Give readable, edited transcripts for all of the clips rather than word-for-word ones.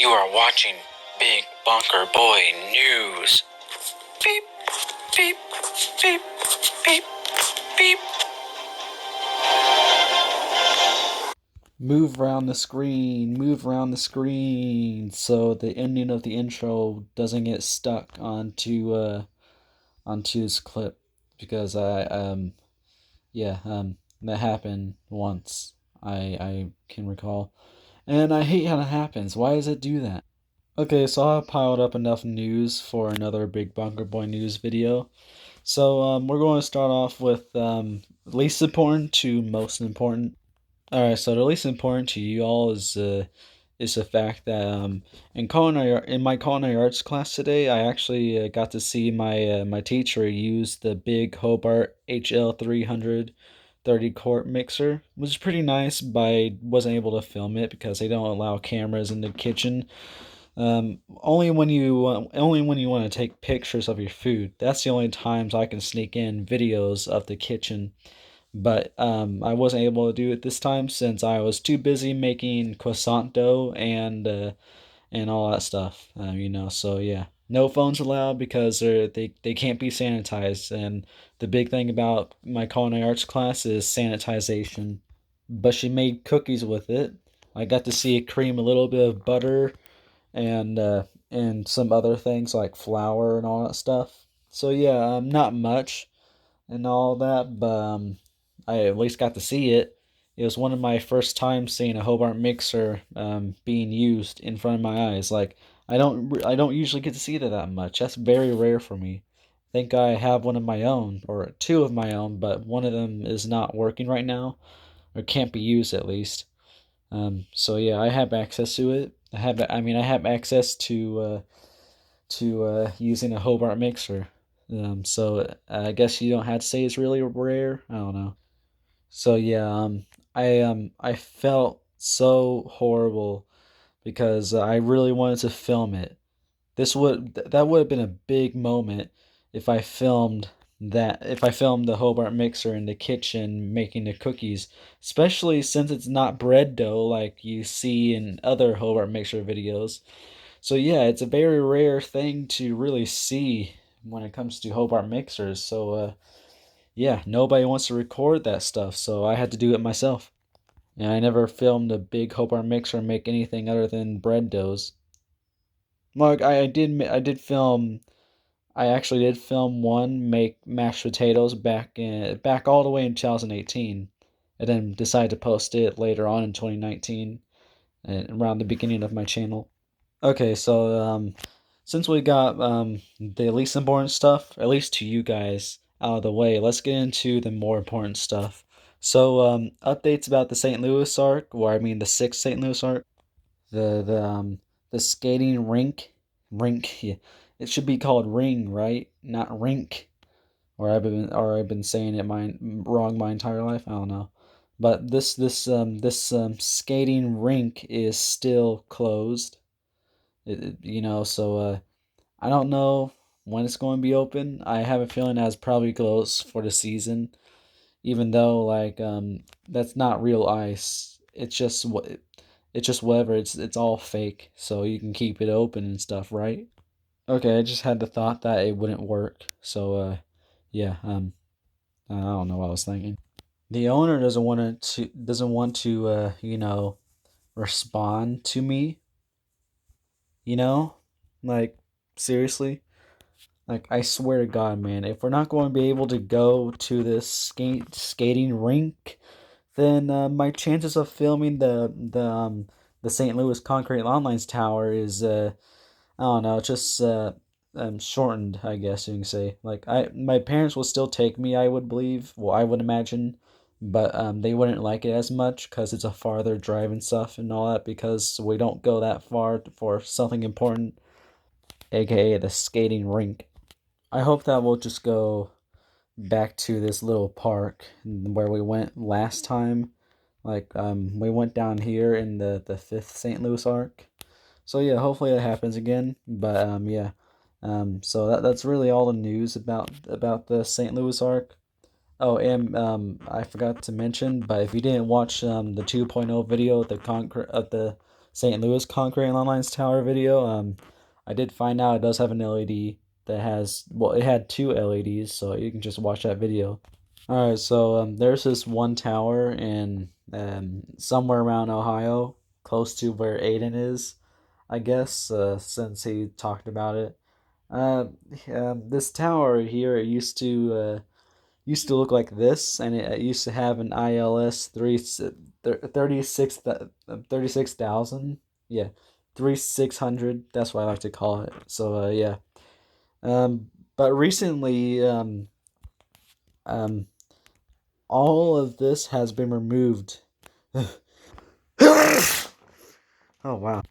You are watching Big Bonker Boi News. Beep, beep, beep, beep, beep. Move around the screen, move around the screen, so the ending of the intro doesn't get stuck onto this clip, because that happened once. I can recall, and I hate how that happens. Why does it do that? Okay, so I piled up enough news for another Big Bunker Boy news video. So we're going to start off with least important to most important. All right, so the least important to you all is the fact that in my culinary arts class today, I actually got to see my teacher use the big Hobart HL 330 quart mixer, which is pretty nice. But I wasn't able to film it because they don't allow cameras in the kitchen. Only when you want to take pictures of your food. That's the only times I can sneak in videos of the kitchen. But I wasn't able to do it this time since I was too busy making croissant dough and all that stuff. So yeah, no phones allowed because they can't be sanitized. And the big thing about my culinary arts class is sanitization. But she made cookies with it. I got to see it cream a little bit of butter and some other things like flour and all that stuff. So yeah, not much and all that, but I at least got to see it. It was one of my first times seeing a Hobart mixer being used in front of my eyes. Like I don't usually get to see that much. That's very rare for me. I think I have one of my own or two of my own, but one of them is not working right now or can't be used at least. So yeah, I have access to it. I have access to using a Hobart mixer. So I guess you don't have to say it's really rare. I don't know. So yeah, I felt so horrible because I really wanted to film it. That would have been a big moment if I filmed the Hobart mixer in the kitchen making the cookies, especially since it's not bread dough like you see in other Hobart mixer videos. So yeah, it's a very rare thing to really see when it comes to Hobart mixers. So yeah, nobody wants to record that stuff, so I had to do it myself. And I never filmed a big Hobart mixer make anything other than bread doughs. Like I did film. I actually did film one make mashed potatoes back all the way in 2018, and then decided to post it later on in 2019, around the beginning of my channel. Okay, so since we got the least important stuff, at least to you guys, out of the way, let's get into the more important stuff. So updates about the St. Louis arc, or I mean the sixth St. Louis arc, the the um the skating rink. Yeah. It should be called ring, right? Not rink. Or I've been saying it wrong my entire life. I don't know. But this skating rink is still closed. So I don't know when it's going to be open. I have a feeling that's probably close for the season, even though that's not real ice. It's just whatever. It's all fake, so you can keep it open and stuff, right? Okay, I just had the thought that it wouldn't work. So yeah, I don't know what I was thinking. The owner doesn't want to respond to me, you know? Like seriously? Like, I swear to God, man, if we're not going to be able to go to this skating rink, then my chances of filming the St. Louis Concrete Lawn Lines Tower is I don't know, just shortened, I guess you can say. Like my parents will still take me, I would believe. Well, I would imagine, but they wouldn't like it as much because it's a farther drive and stuff and all that. Because we don't go that far for something important, aka the skating rink. I hope that we'll just go back to this little park where we went last time. Like we went down here in the fifth St. Louis arc. So yeah, hopefully that happens again. But yeah. So that's really all the news about the St. Louis arc. Oh, and I forgot to mention, but if you didn't watch the 2.0 video, the St. Louis Concrete Line Lines Tower video. I did find out it does have an LED that has, well, it had two LEDs, so you can just watch that video. All right, so there's this one tower in somewhere around Ohio, close to where Aiden is, I guess, since he talked about it. Uh, this tower here, it used to look like this, and it used to have an ILS 36,000. Yeah, 3600. That's what I like to call it. So yeah. But recently, um, all of this has been removed. Oh wow.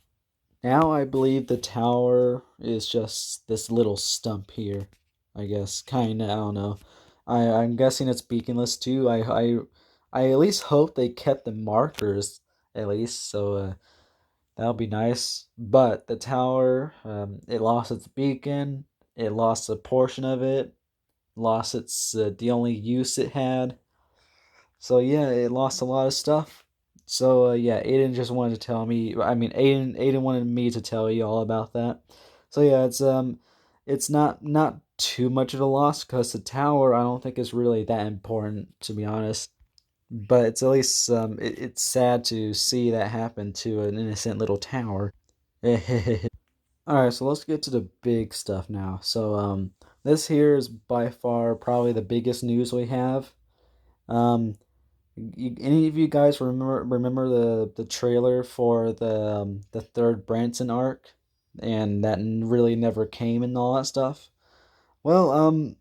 Now I believe the tower is just this little stump here. I guess kinda. I don't know. I'm guessing it's beaconless too. I at least hope they kept the markers at least. So that'll be nice. But the tower, it lost its beacon. It lost a portion of it. Lost its the only use it had. So yeah, it lost a lot of stuff. So yeah, Aiden just wanted to tell me. I mean, Aiden wanted me to tell you all about that. So yeah, it's not too much of a loss because the tower I don't think is really that important to be honest. But it's at least it's sad to see that happen to an innocent little tower. All right, so let's get to the big stuff now. So this here is by far probably the biggest news we have. Um, any of you guys remember the trailer for the third Branson arc, and that really never came and all that stuff? Well,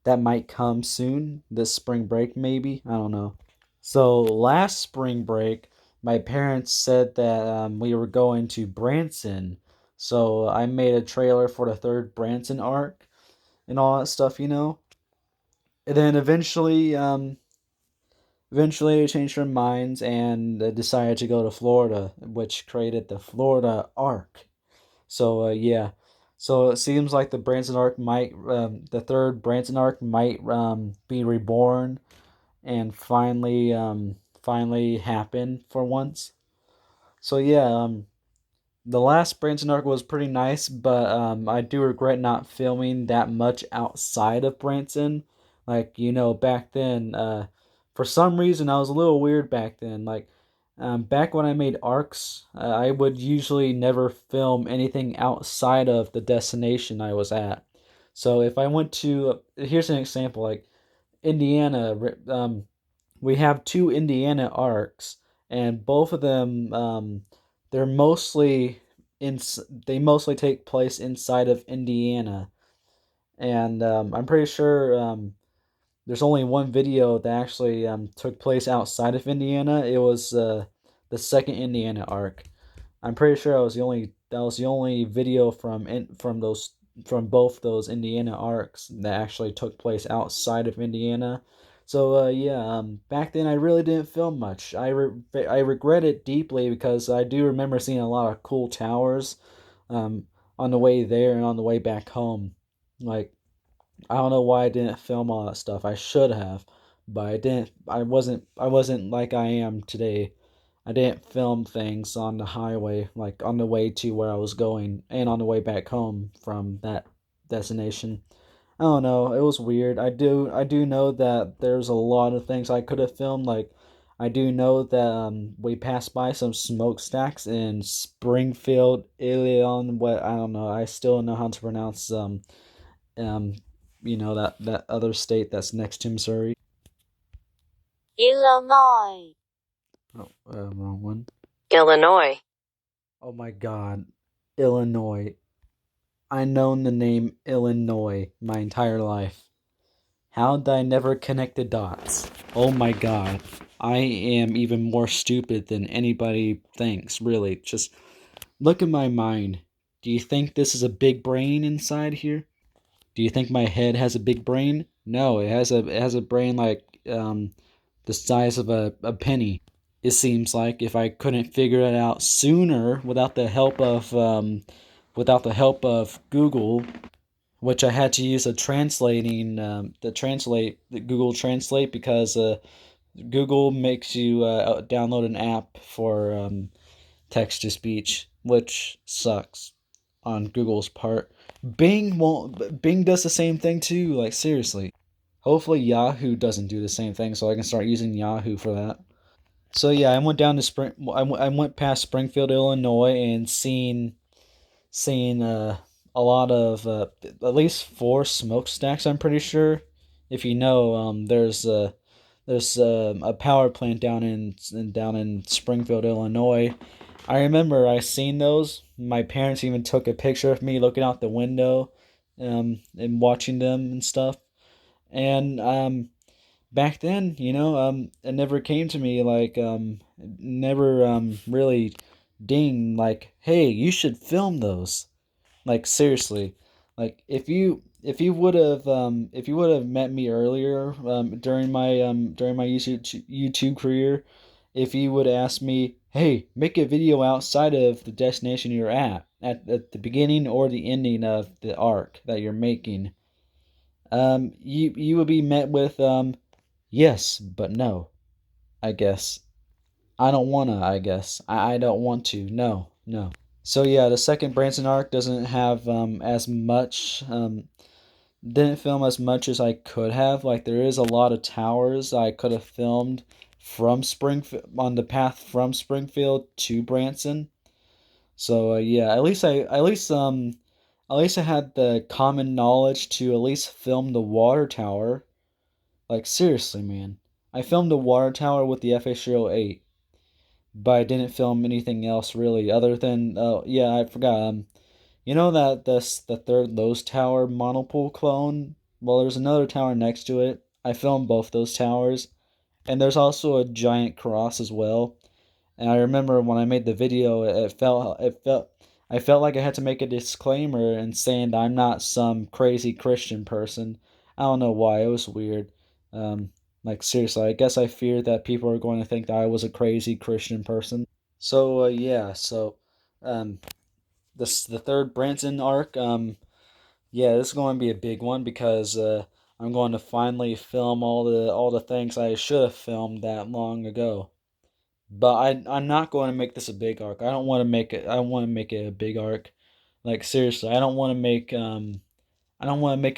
that might come soon, this spring break maybe. I don't know. So last spring break, my parents said that we were going to Branson, so I made a trailer for the third Branson arc and all that stuff, you know. And then eventually, they changed their minds and decided to go to Florida, which created the Florida arc. So yeah, so it seems like the Branson arc might, the third Branson arc might be reborn and finally happen for once. So yeah, the last Branson arc was pretty nice, but I do regret not filming that much outside of Branson. Like, back then, for some reason, I was a little weird back then. Like, back when I made arcs, I would usually never film anything outside of the destination I was at. So if I went to, here's an example, like Indiana, we have two Indiana arcs, and both of them they're mostly in they mostly take place inside of Indiana, and I'm pretty sure there's only one video that actually took place outside of Indiana. It was the second Indiana arc. I'm pretty sure that was the only video from both those Indiana arcs that actually took place outside of Indiana. So yeah, back then I really didn't film much. I regret it deeply because I do remember seeing a lot of cool towers um, on the way there and on the way back home. Like, I don't know why I didn't film all that stuff. I should have, but I didn't. I wasn't like I am today. I didn't film things on the highway, like on the way to where I was going and on the way back home from that destination. I don't know. It was weird. I do know that there's a lot of things I could have filmed. Like, I do know that we passed by some smokestacks in Springfield, Illinois. What, I don't know. I still don't know how to pronounce um that other state that's next to Missouri. Illinois. Oh, wrong one. Illinois. Oh my God, Illinois. I known the name Illinois my entire life. How did I never connect the dots? Oh my God, I am even more stupid than anybody thinks. Really, just look at my mind. Do you think this is a big brain inside here? Do you think my head has a big brain? No, it has a brain like the size of a penny. It seems like if I couldn't figure it out sooner without the help of Google, which I had to use a translating the Google Translate because Google makes you download an app for text to speech, which sucks on Google's part. Bing does the same thing too, like seriously. Hopefully Yahoo doesn't do the same thing so I can start using Yahoo for that. So yeah, I went down to I went past Springfield, Illinois, and seen a lot of at least four smokestacks. I'm pretty sure. If you know, there's a power plant down in Springfield, Illinois. I remember I seen those. My parents even took a picture of me looking out the window, and watching them and stuff. And back then, it never came to me like never really ding like, hey, you should film those. Like seriously, like if you would have met me earlier during my YouTube career, if you would ask me, hey, make a video outside of the destination you're at the beginning or the ending of the arc that you're making, you would be met with yes, but no, I guess. I don't wanna, I guess. I don't want to. No, no. So yeah, the second Branson arc doesn't have as much didn't film as much as I could have. Like there is a lot of towers I could have filmed from Springfield on the path from Springfield to Branson. So yeah, at least I had the common knowledge to at least film the water tower. Like seriously, man. I filmed the water tower with the FH308, but I didn't film anything else really other than yeah, I forgot. You know that the third Lowe's Tower monopool clone? Well, there's another tower next to it. I filmed both those towers, and there's also a giant cross as well. And I remember when I made the video, I felt like I had to make a disclaimer and saying that I'm not some crazy Christian person. I don't know why. It was weird. Like seriously, I guess I feared that people are going to think that I was a crazy Christian person. So yeah, so um, this the third Branson arc. Yeah, this is going to be a big one because I'm going to finally film all the things I should have filmed that long ago. But I'm not going to make this a big arc. I don't want to make it. I don't want to make it a big arc. Like seriously, I don't want to make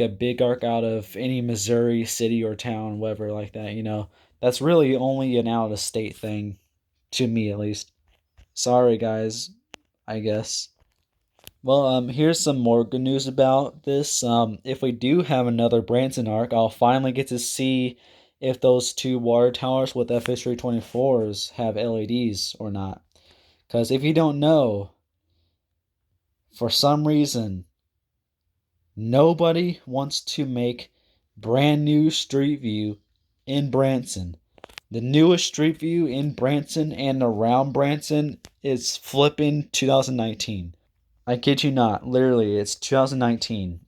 a big arc out of any Missouri city or town, whatever like that. That's really only an out of state thing, to me at least. Sorry, guys. I guess. Well, here's some more good news about this. If we do have another Branson arc, I'll finally get to see if those two water towers with FH324s have LEDs or not. Because if you don't know, for some reason, nobody wants to make brand new Street View in Branson. The newest Street View in Branson and around Branson is flipping 2019. I kid you not. Literally, it's 2019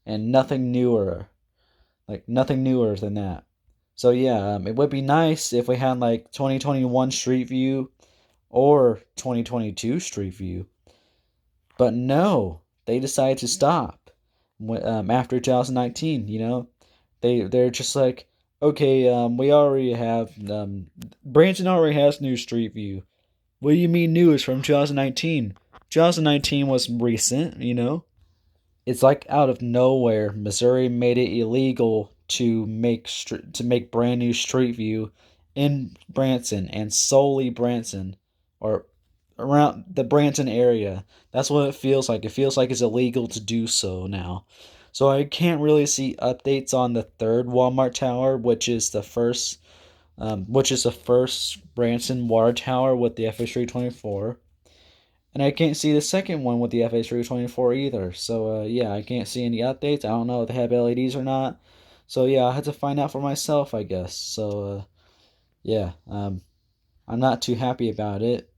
and nothing newer. Like, nothing newer than that. So, yeah, it would be nice if we had like 2021 Street View or 2022 Street View. But no, they decided to stop after 2019, They're just like, okay, we already have, Branson already has new Street View. What do you mean new is from 2019? 2019 was recent. It's like out of nowhere, Missouri made it illegal to make brand new Street View in Branson and solely Branson or around the Branson area. That's what it feels like. It feels like it's illegal to do so now. So I can't really see updates on the third Walmart tower, which is the first Branson water tower with the FH324. And I can't see the second one with the FH324 either. So, yeah, I can't see any updates. I don't know if they have LEDs or not. So, yeah, I had to find out for myself, I guess. So, yeah, I'm not too happy about it.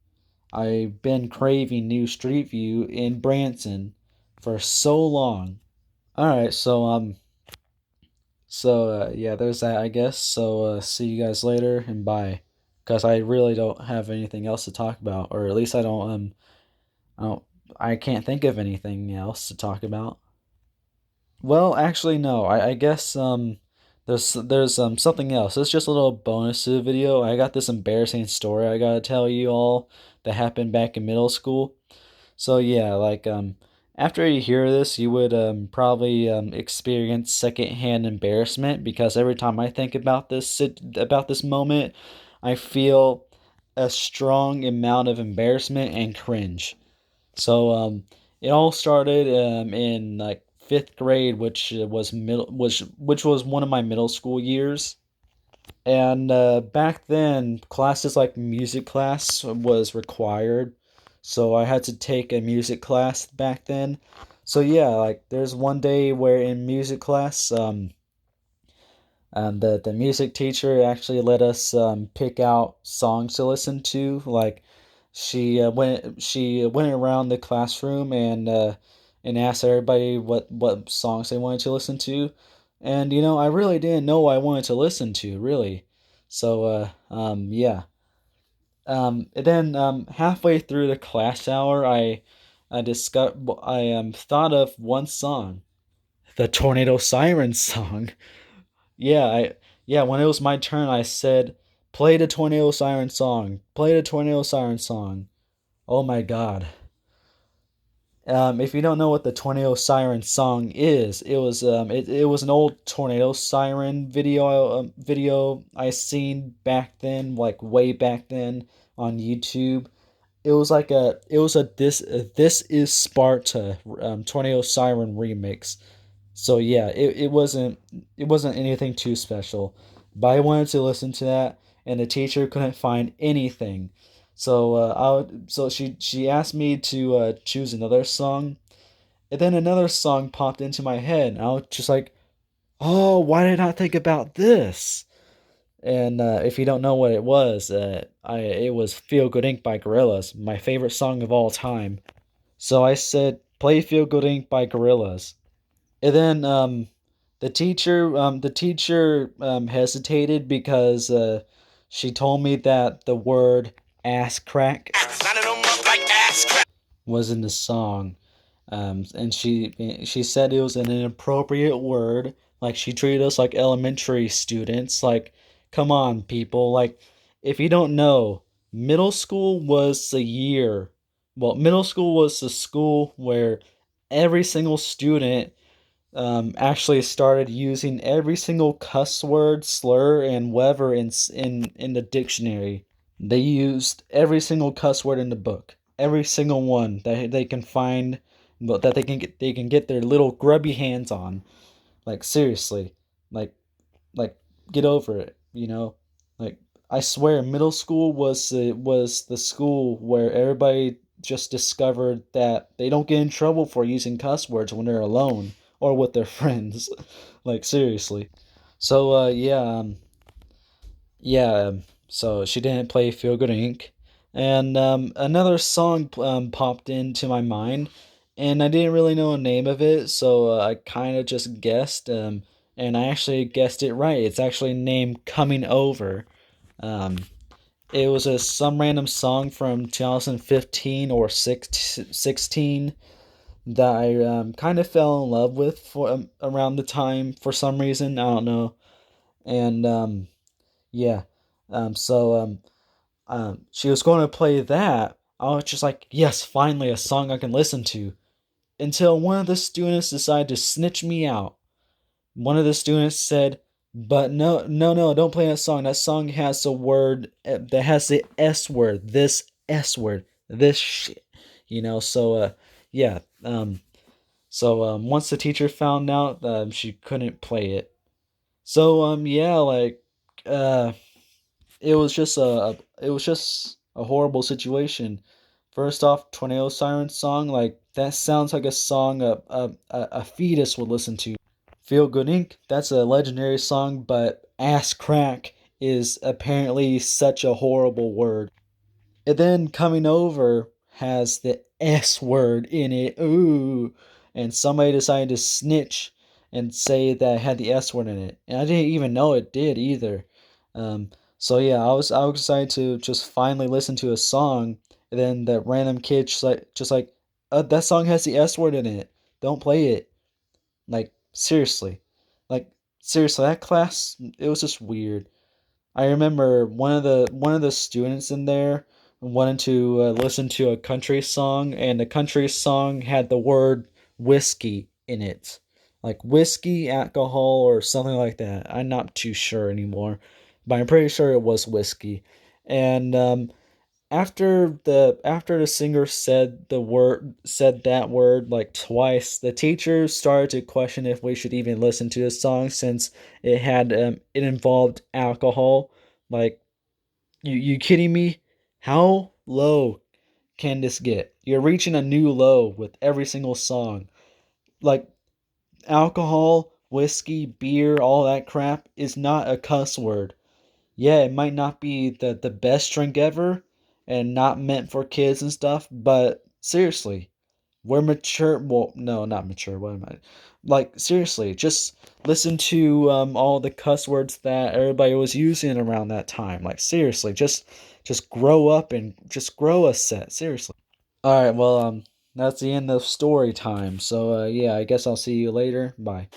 I've been craving new Street View in Branson for so long. All right, yeah, there's that, I guess. So, see you guys later and bye. Because I really don't have anything else to talk about, or at least I don't, I can't think of anything else to talk about. Well, actually, no. I guess there's something else. It's just a little bonus to the video. I got this embarrassing story I gotta tell you all that happened back in middle school. So yeah, after you hear this, you would probably experience secondhand embarrassment because every time I think about about this moment, I feel a strong amount of embarrassment and cringe. So it all started in like fifth grade, which was one of my middle school years. And back then, classes like music class was required, so I had to take a music class back then. So yeah, like there's one day where in music class, the music teacher actually let us pick out songs to listen to. Like she went around the classroom and asked everybody what songs they wanted to listen to, and I really didn't know what I wanted to listen to really. So yeah. And then halfway through the class hour, I thought of one song, the Tornado Siren song. Yeah, when it was my turn, I said, "Play the Tornado Siren song. Play the Tornado Siren song." Oh my God. If you don't know what the Tornado Siren song is, it was an old tornado siren video I seen back then, like way back then on YouTube. This is Sparta tornado siren remix. So yeah, it wasn't anything too special, but I wanted to listen to that, and the teacher couldn't find anything. So she asked me to choose another song, and then another song popped into my head, and I was just like, "Oh, why did I not think about this?" And if you don't know what it was, it was "Feel Good Inc." by Gorillaz, my favorite song of all time. So I said, "Play Feel Good Inc." by Gorillaz. And then the teacher hesitated because she told me that the word ass crack was in the song. And she said it was an inappropriate word. Like she treated us like elementary students. Like, come on, people. Like, if you don't know, middle school was the year. Well, middle school was the school where every single student actually started using every single cuss word, slur, and whatever in the dictionary. They used every single cuss word in the book, every single one that they can find, but that they can get their little grubby hands on. Like seriously, like like get over it. Like I swear, middle school was the school where everybody just discovered that they don't get in trouble for using cuss words when they're alone or with their friends. Like seriously. So so she didn't play Feel Good Inc. And another song popped into my mind, and I didn't really know the name of it, so I kind of just guessed, and I actually guessed it right. It's actually named Coming Over. Um, it was some random song from 2015 or 16 that I kind of fell in love with for around the time for some reason. I don't know. And yeah. She was going to play that. I was just like, yes, finally a song I can listen to. Until one of the students decided to snitch me out. One of the students said, "But no, no, no, don't play that song. That song has a word that has the S word. This S word. This shit." So yeah. So once the teacher found out, she couldn't play it. So yeah, like uh it was just a horrible situation. First off, Tornado Siren song, like that sounds like a song a fetus would listen to. Feel Good Inc. That's a legendary song, but ass crack is apparently such a horrible word. And then Coming Over has the S word in it. Ooh. And somebody decided to snitch and say that it had the S word in it. And I didn't even know it did either. So yeah, I was excited to just finally listen to a song, and then that random kid just like that song has the S word in it. Don't play it. Like seriously. Like seriously, that class, it was just weird. I remember one of the students in there wanted to listen to a country song, and the country song had the word whiskey in it, like whiskey, alcohol, or something like that. I'm not too sure anymore, but I'm pretty sure it was whiskey. And after the singer said that word like twice, the teacher started to question if we should even listen to the song since it involved alcohol. Like, you kidding me? How low can this get? You're reaching a new low with every single song. Like, alcohol, whiskey, beer, all that crap is not a cuss word. Yeah, it might not be the best drink ever and not meant for kids and stuff, but seriously, we're mature. Well, no, not mature. What am I? Like, seriously, just listen to all the cuss words that everybody was using around that time. Like, seriously, just grow up and just grow a set. Seriously. All right, well, that's the end of story time. So, yeah, I guess I'll see you later. Bye.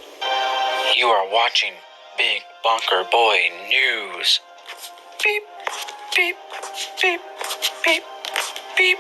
You are watching Big Bonker Boy News. Beep, beep, beep, beep, beep.